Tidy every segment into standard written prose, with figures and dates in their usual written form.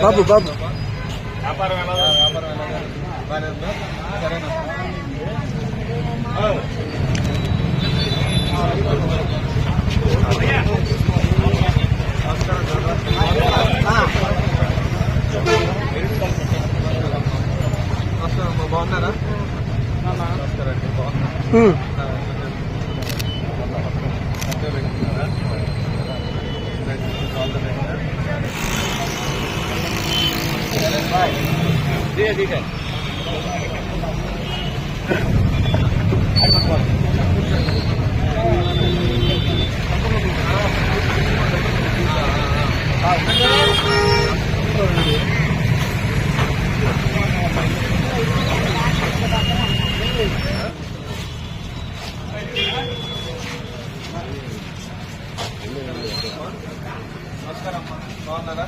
బాబు బాబు బాగున్నారా? నమస్కారం అమ్మా, బాగున్నారా?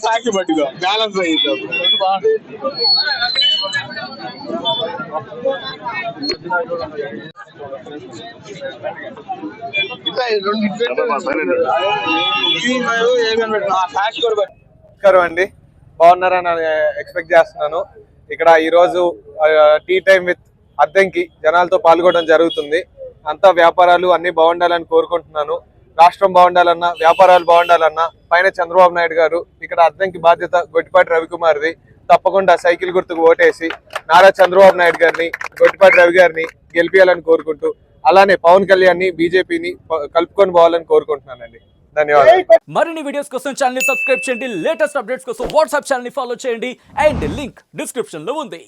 సాకి పట్టుకో బ్యాలెన్స్ నమస్కారం అండి, బాగున్నారని ఎక్స్పెక్ట్ చేస్తున్నాను. ఇక్కడ ఈరోజు టీ టైం విత్ అద్దంకి జనాలతో పాల్గొనడం జరుగుతుంది. అంతా వ్యాపారాలు అన్ని బాగుండాలని కోరుకుంటున్నాను. రాష్ట్రం బాగుండాలన్నా, వ్యాపారాలు బాగుండాలన్నా పైన చంద్రబాబు నాయుడు గారు, ఇక్కడ అద్దంకి బాధ్యత గొట్టిపాటి రవికుమార్ది. తప్పకుండా సైకిల్ గుర్తుకు ఓటేసి నారా చంద్రబాబు నాయుడు గారిని, గొట్టిపాటి రవి గారిని గెలిపియాలని కోరుకుంటూ, అలానే పవన్ కళ్యాణ్ ని, బీజేపీని కలుపుకొని పోవాలని కోరుకుంటున్నానండి. ధన్యవాదాలు. మరిన్ని వీడియోస్ కోసం ఛానల్ ని సబ్స్క్రైబ్ చేయండి. లేటెస్ట్ అప్డేట్స్ కోసం వాట్సాప్ ఛానల్ ని ఫాలో చేయండి. అండ్ లింక్ డిస్క్రిప్షన్ లో ఉంది.